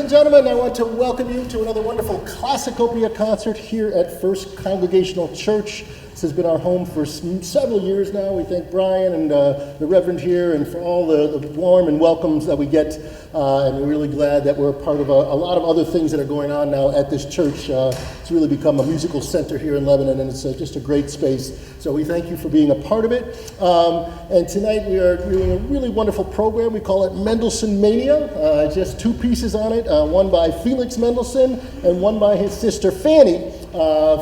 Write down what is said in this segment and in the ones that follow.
and gentlemen, I want to welcome you to another wonderful CLASSICOPIA concert here at First Congregational Church. This has been our home for several years now. We thank Brian and the Reverend here and for all the warm and welcomes that we get. And we're really glad that we're a part of a lot of other things that are going on now at this church. It's really become a musical center here in Lebanon, and it's just a great space. So we thank you for being a part of it. And tonight we are doing a really wonderful program. We call it Mendelssohn Mania. Just two pieces on it, one by Felix Mendelssohn and one by his sister Fanny.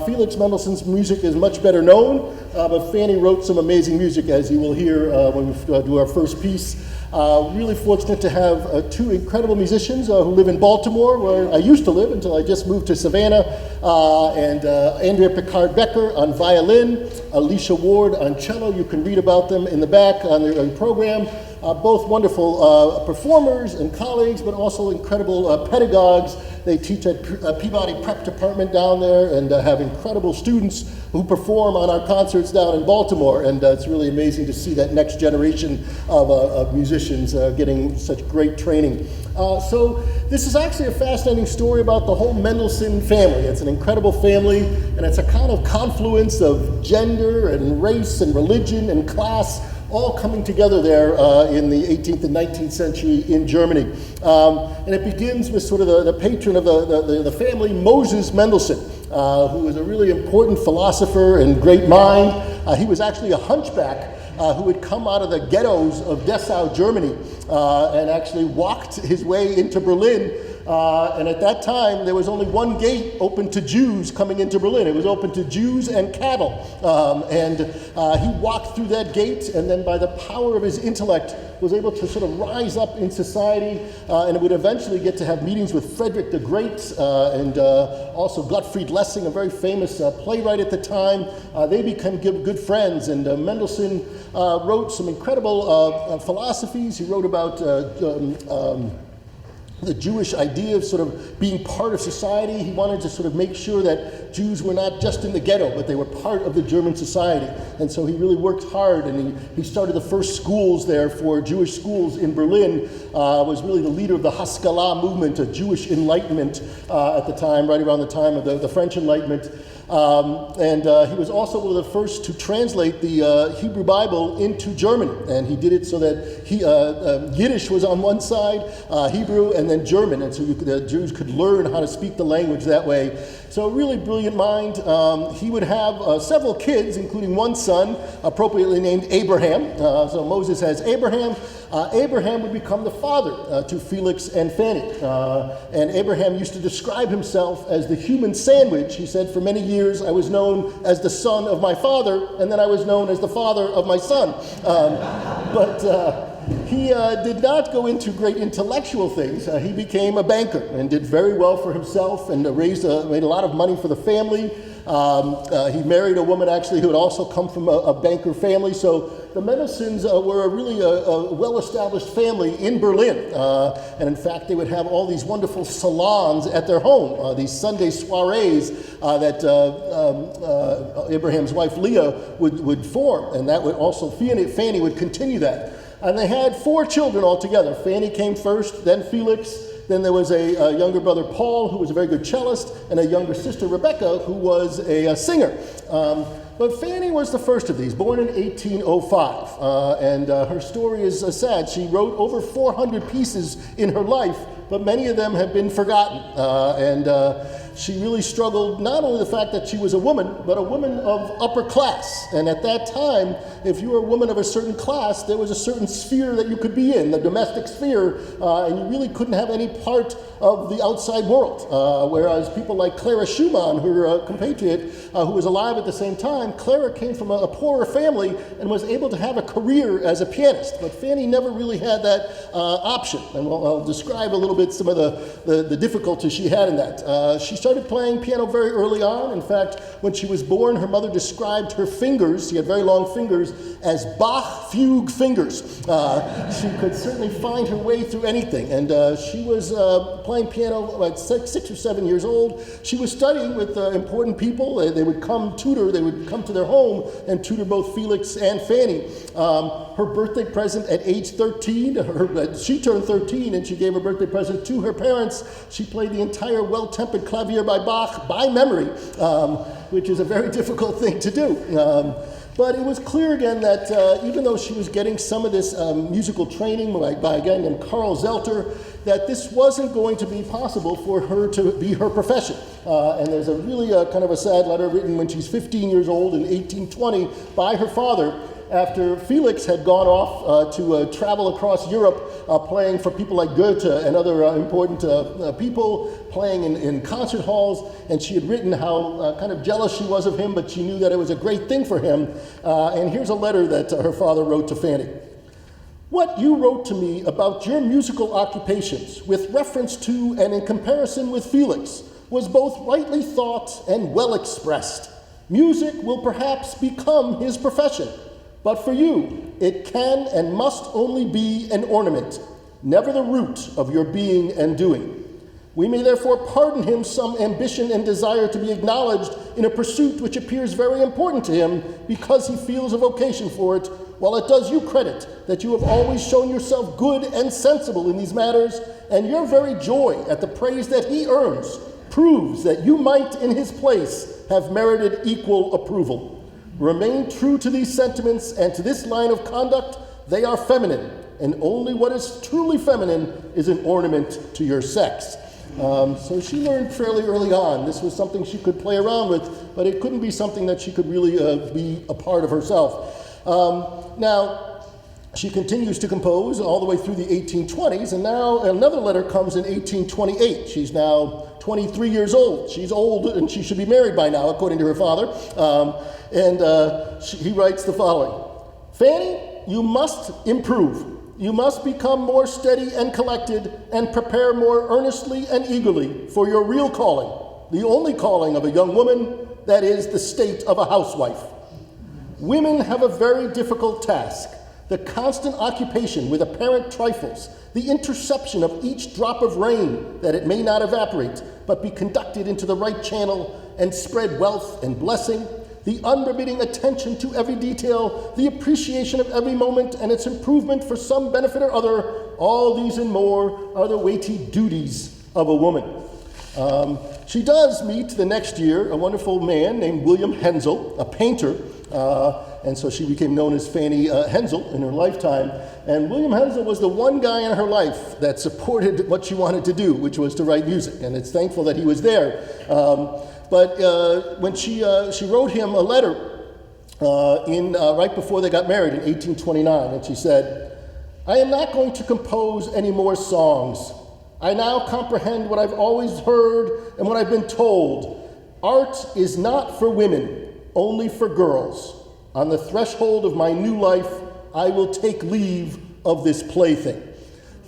Felix Mendelssohn's music is much better known, but Fanny wrote some amazing music, as you will hear when we do our first piece. Really fortunate to have two incredible musicians who live in Baltimore, where I used to live until I just moved to Savannah, and Andréa Picard Boecker on violin, Alicia Ward on cello. You can read about them in the back on the program. Both wonderful performers and colleagues, but also incredible pedagogues. They teach at Peabody Prep Department down there and have incredible students who perform on our concerts down in Baltimore. And it's really amazing to see that next generation of musicians getting such great training. So this is actually a fascinating story about the whole Mendelssohn family. It's an incredible family, and it's a kind of confluence of gender and race and religion and class all coming together there in the 18th and 19th century in Germany. And it begins with sort of the patron of the family, Moses Mendelssohn, who was a really important philosopher and great mind. He was actually a hunchback who had come out of the ghettos of Dessau, Germany, and actually walked his way into Berlin. And at that time, there was only one gate open to Jews coming into Berlin. It was open to Jews and cattle. And he walked through that gate, and then by the power of his intellect, was able to sort of rise up in society, and would eventually get to have meetings with Frederick the Great, and also Gottfried Lessing, a very famous playwright at the time. They became good friends, and Mendelssohn wrote some incredible philosophies. He wrote about the Jewish idea of sort of being part of society. He wanted to sort of make sure that Jews were not just in the ghetto, but they were part of the German society. And so he really worked hard, and he started the first schools there for Jewish schools in Berlin, was really the leader of the Haskalah movement, a Jewish enlightenment at the time, right around the time of the French Enlightenment. And he was also one of the first to translate the Hebrew Bible into German, and he did it so that Yiddish was on one side, Hebrew, and then German, and so the Jews could learn how to speak the language that way. So a really brilliant mind. He would have several kids, including one son, appropriately named Abraham. So Moses has Abraham. Abraham would become the father to Felix and Fanny. And Abraham used to describe himself as the human sandwich. He said, for many years I was known as the son of my father, and then I was known as the father of my son. He did not go into great intellectual things. He became a banker and did very well for himself and made a lot of money for the family. He married a woman actually who had also come from a banker family. So the Mendelssohns were a really well-established family in Berlin. And in fact, they would have all these wonderful salons at their home, these Sunday soirees that Abraham's wife Leah would form. And that would also, Fanny would continue that. And they had 4 children altogether. Fanny came first, then Felix, then there was a younger brother, Paul, who was a very good cellist, and a younger sister, Rebecca, who was a singer. But Fanny was the first of these, born in 1805. And her story is sad. She wrote over 400 pieces in her life, but many of them have been forgotten. She really struggled, not only the fact that she was a woman, but a woman of upper class. And at that time, if you were a woman of a certain class, there was a certain sphere that you could be in, the domestic sphere, and you really couldn't have any part of the outside world. Whereas people like Clara Schumann, her compatriot, who was alive at the same time, Clara came from a poorer family and was able to have a career as a pianist. But Fanny never really had that option. And I'll describe a little bit some of the difficulties she had in that. She started playing piano very early on. In fact, when she was born, her mother described her fingers, she had very long fingers, as Bach fugue fingers. She could certainly find her way through anything. And she was playing piano at 6 or 7 years old. She was studying with important people. They would come to their home and tutor both Felix and Fanny. Her birthday present at age 13, she turned 13 and she gave her birthday present to her parents. She played the entire Well-Tempered Clavier by Bach by memory, which is a very difficult thing to do. But it was clear again that even though she was getting some of this musical training by a guy named Carl Zelter, that this wasn't going to be possible for her to be her profession. And there's a really kind of a sad letter written when she's 15 years old in 1820 by her father, after Felix had gone off to travel across Europe playing for people like Goethe and other important people, playing in concert halls, and she had written how kind of jealous she was of him, but she knew that it was a great thing for him. And here's a letter that her father wrote to Fanny. What you wrote to me about your musical occupations with reference to and in comparison with Felix was both rightly thought and well expressed. Music will perhaps become his profession, but for you, it can and must only be an ornament, never the root of your being and doing. We may therefore pardon him some ambition and desire to be acknowledged in a pursuit which appears very important to him because he feels a vocation for it, while it does you credit that you have always shown yourself good and sensible in these matters, and your very joy at the praise that he earns proves that you might in his place have merited equal approval. Remain true to these sentiments and to this line of conduct. They are feminine, and only what is truly feminine is an ornament to your sex. So she learned fairly early on. This was something she could play around with, but it couldn't be something that she could really be a part of herself. Now, she continues to compose all the way through the 1820s, and now another letter comes in 1828. She's now 23 years old. She's old, and she should be married by now, according to her father. He writes the following. Fanny, you must improve. You must become more steady and collected and prepare more earnestly and eagerly for your real calling, the only calling of a young woman, that is the state of a housewife. Women have a very difficult task. The constant occupation with apparent trifles, the interception of each drop of rain that it may not evaporate, but be conducted into the right channel and spread wealth and blessing, the unremitting attention to every detail, the appreciation of every moment and its improvement for some benefit or other, all these and more are the weighty duties of a woman. She does meet the next year a wonderful man named William Hensel, a painter, and so she became known as Fanny Hensel in her lifetime. And William Hensel was the one guy in her life that supported what she wanted to do, which was to write music, and it's thankful that he was there. But when she wrote him a letter right before they got married in 1829, and she said, I am not going to compose any more songs. I now comprehend what I've always heard and what I've been told. Art is not for women, only for girls. On the threshold of my new life, I will take leave of this plaything.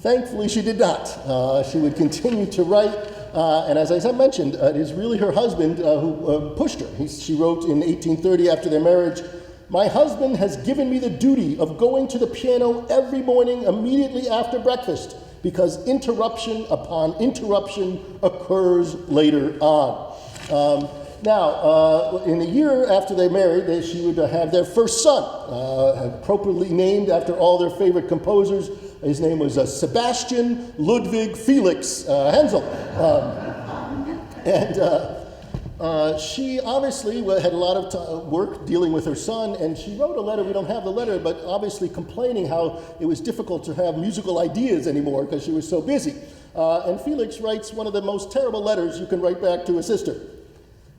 Thankfully, she did not. She would continue to write, and as I mentioned, it is really her husband who pushed her. She wrote in 1830 after their marriage, my husband has given me the duty of going to the piano every morning immediately after breakfast, because interruption upon interruption occurs later on. Now, in a year after they married, she would have their first son, appropriately named after all their favorite composers. His name was Sebastian Ludwig Felix Hensel. She obviously had a lot of work dealing with her son, and she wrote a letter. We don't have the letter, but obviously complaining how it was difficult to have musical ideas anymore because she was so busy. And Felix writes one of the most terrible letters you can write back to a sister.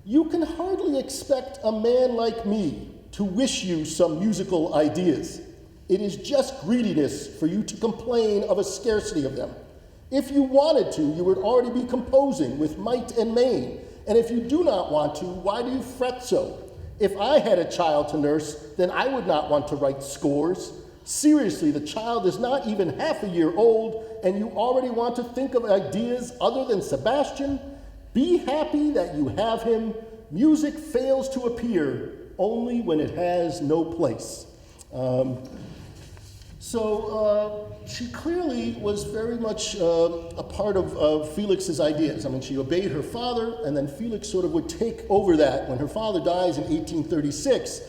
You can hardly expect a man like me to wish you some musical ideas. It is just greediness for you to complain of a scarcity of them. If you wanted to, you would already be composing with might and main. And if you do not want to, why do you fret so? If I had a child to nurse, then I would not want to write scores. Seriously, the child is not even half a year old, and you already want to think of ideas other than Sebastian? Be happy that you have him. Music fails to appear only when it has no place. So she clearly was very much a part of Felix's ideas. I mean, she obeyed her father, and then Felix sort of would take over that. When her father dies in 1836,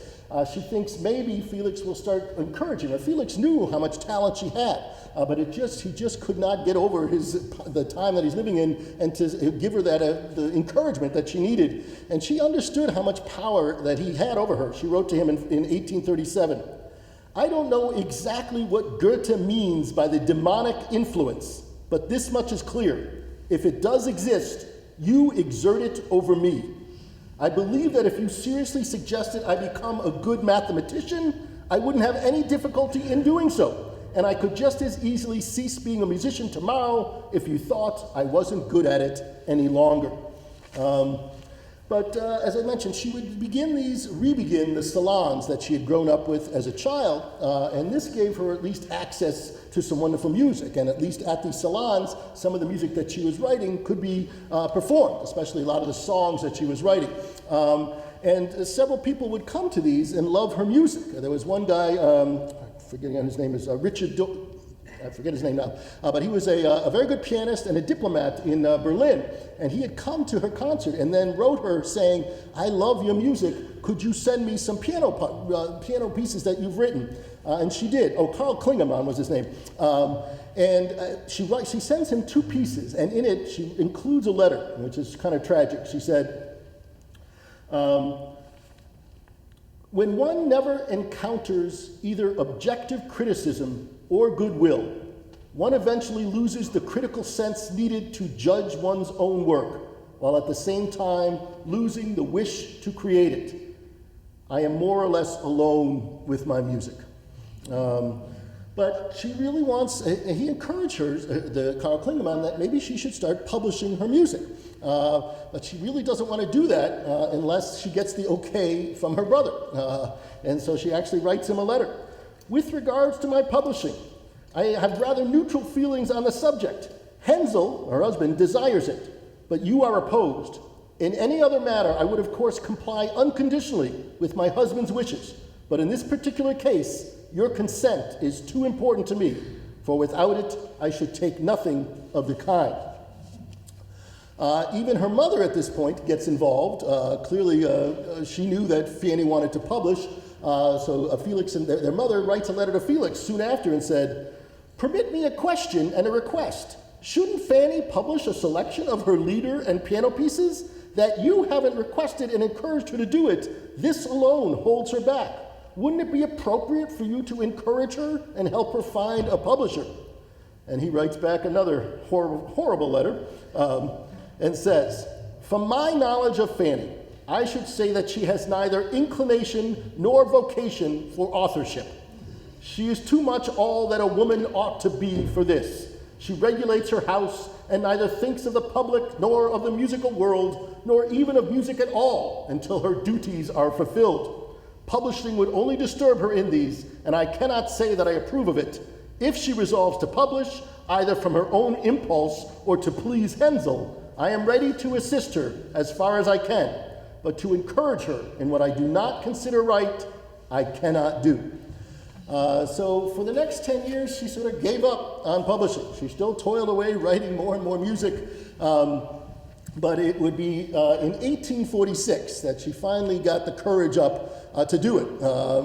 she thinks maybe Felix will start encouraging her. Felix knew how much talent she had, but he just could not get over the time that he's living in and to give her that the encouragement that she needed. And she understood how much power that he had over her. She wrote to him in 1837, I don't know exactly what Goethe means by the demonic influence, but this much is clear. If it does exist, you exert it over me. I believe that if you seriously suggested I become a good mathematician, I wouldn't have any difficulty in doing so, and I could just as easily cease being a musician tomorrow if you thought I wasn't good at it any longer. But as I mentioned, she would re-begin the salons that she had grown up with as a child, and this gave her at least access to some wonderful music, and at least at these salons, some of the music that she was writing could be performed, especially a lot of the songs that she was writing. And several people would come to these and love her music. There was one guy, forgetting his name is I forget his name now, but he was a very good pianist and a diplomat in Berlin, and he had come to her concert and then wrote her saying, I love your music, could you send me some piano pieces that you've written? And she did. Oh, Karl Klingemann was his name. She sends him 2 pieces, and in it she includes a letter, which is kind of tragic. She said, when one never encounters either objective criticism or goodwill, one eventually loses the critical sense needed to judge one's own work, while at the same time losing the wish to create it. I am more or less alone with my music. But she really wants, he encouraged her, the Karl Klingemann, that maybe she should start publishing her music. But she really doesn't want to do that unless she gets the okay from her brother. And so she actually writes him a letter. With regards to my publishing, I have rather neutral feelings on the subject. Hensel, her husband, desires it, but you are opposed. In any other matter, I would of course comply unconditionally with my husband's wishes, but in this particular case, your consent is too important to me, for without it, I should take nothing of the kind. Even her mother at this point gets involved. Clearly, she knew that Fanny wanted to publish, so Felix and their mother writes a letter to Felix soon after and said, permit me a question and a request. Shouldn't Fanny publish a selection of her lieder and piano pieces? That you haven't requested and encouraged her to do it, this alone holds her back. Wouldn't it be appropriate for you to encourage her and help her find a publisher? And he writes back another horrible letter and says, from my knowledge of Fanny, I should say that she has neither inclination nor vocation for authorship. She is too much all that a woman ought to be for this. She regulates her house and neither thinks of the public nor of the musical world, nor even of music at all until her duties are fulfilled. Publishing would only disturb her in these, and I cannot say that I approve of it. If she resolves to publish, either from her own impulse or to please Hensel, I am ready to assist her as far as I can, but to encourage her in what I do not consider right, I cannot do. So for the next 10 years, she sort of gave up on publishing. She still toiled away writing more and more music, but it would be in 1846 that she finally got the courage up to do it.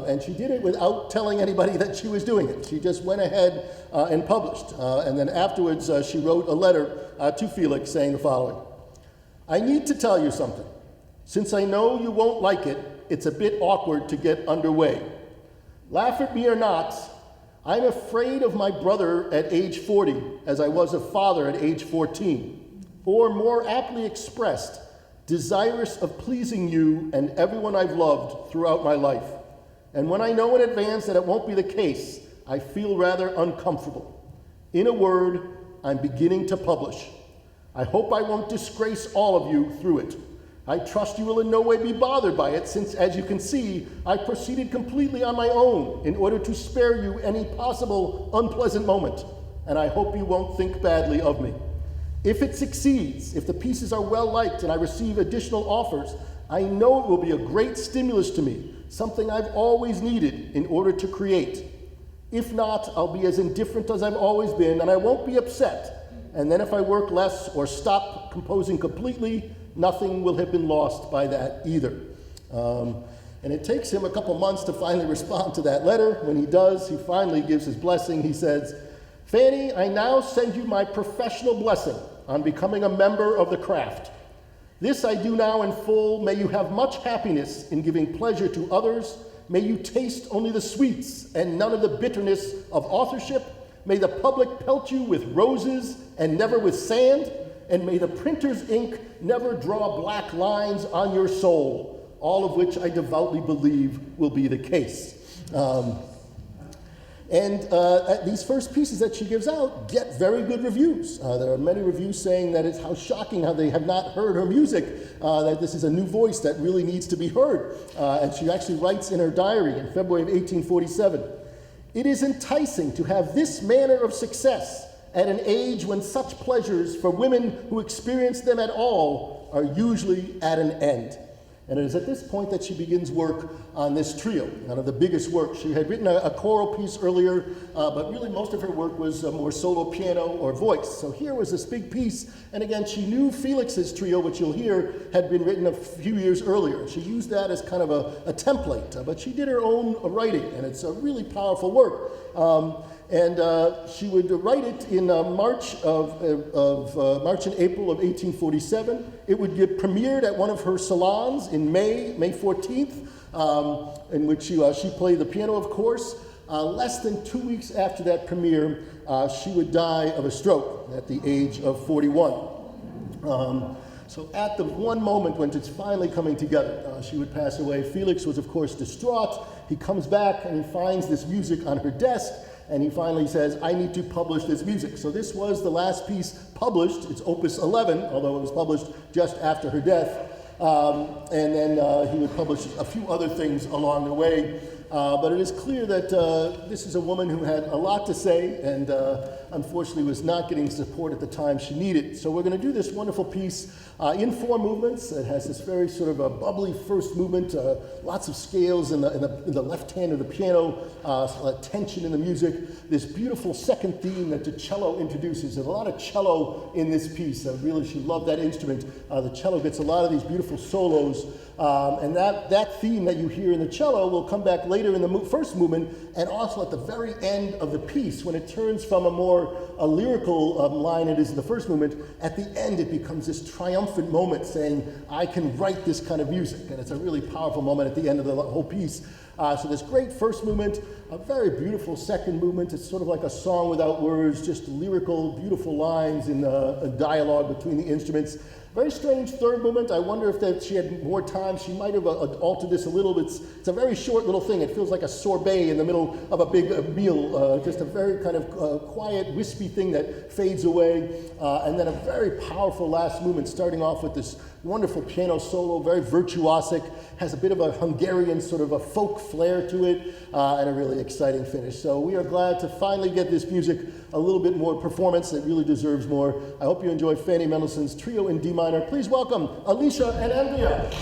And she did it without telling anybody that she was doing it. She just went ahead and published. And then afterwards, she wrote a letter to Felix saying the following. I need to tell you something. Since I know you won't like it, it's a bit awkward to get underway. Laugh at me or not, I'm afraid of my brother at age 40, as I was a father at age 14, or more aptly expressed, desirous of pleasing you and everyone I've loved throughout my life. And when I know in advance that it won't be the case, I feel rather uncomfortable. In a word, I'm beginning to publish. I hope I won't disgrace all of you through it. I trust you will in no way be bothered by it, since, as you can see, I proceeded completely on my own in order to spare you any possible unpleasant moment, and I hope you won't think badly of me. If it succeeds, if the pieces are well liked and I receive additional offers, I know it will be a great stimulus to me, something I've always needed in order to create. If not, I'll be as indifferent as I've always been, and I won't be upset. And then if I work less or stop composing completely, nothing will have been lost by that either. And it takes him a couple months to finally respond to that letter. When he does, he finally gives his blessing. He says, Fanny, I now send you my professional blessing on becoming a member of the craft. This I do now in full. May you have much happiness in giving pleasure to others. May you taste only the sweets and none of the bitterness of authorship. May the public pelt you with roses and never with sand. And may the printer's ink never draw black lines on your soul. All of which I devoutly believe will be the case. These first pieces that she gives out get very good reviews. There are many reviews saying that it's how shocking how they have not heard her music, that this is a new voice that really needs to be heard. And she actually writes in her diary in February of 1847, "It is enticing to have this manner of success at an age when such pleasures for women who experience them at all are usually at an end." And it is at this point that she begins work on this trio, one of the biggest works. She had written a choral piece earlier, but really most of her work was more solo piano or voice. So here was this big piece, and again, she knew Felix's trio, which you'll hear, had been written a few years earlier. She used that as kind of a template, but she did her own writing, and it's a really powerful work. She would write it in March and April of 1847. It would get premiered at one of her salons in May 14th, in which she played the piano, of course. Less than 2 weeks after that premiere, she would die of a stroke at the age of 41. So at the one moment when it's finally coming together, she would pass away. Felix was, of course, distraught. He comes back and he finds this music on her desk. And he finally says, I need to publish this music. So this was the last piece published. It's Opus 11, although it was published just after her death. And then he would publish a few other things along the way. But it is clear that this is a woman who had a lot to say and unfortunately was not getting support at the time she needed. So we're going to do this wonderful piece in 4 movements. It has this very sort of a bubbly first movement, lots of scales in the left hand of the piano, tension in the music, this beautiful second theme that the cello introduces. There's a lot of cello in this piece. Really, she loved that instrument. The cello gets a lot of these beautiful solos. And that theme that you hear in the cello will come back later in the first movement and also at the very end of the piece when it turns from a lyrical line it is in the first movement. At the end it becomes this triumphant moment saying, I can write this kind of music. And it's a really powerful moment at the end of the whole piece. So this great first movement, a very beautiful second movement. It's sort of like a song without words, just lyrical, beautiful lines in a dialogue between the instruments. Very strange third movement. I wonder if she had more time. She might have altered this a little bit. It's a very short little thing. It feels like a sorbet in the middle of a big meal. Just a very kind of quiet, wispy thing that fades away. And then a very powerful last movement, starting off with this wonderful piano solo, very virtuosic, has a bit of a Hungarian sort of a folk flair to it, and a really exciting finish. So we are glad to finally get this music a little bit more performance. It really deserves more. I hope you enjoy Fanny Mendelssohn's Trio in D minor. Please welcome Alicia and Andréa.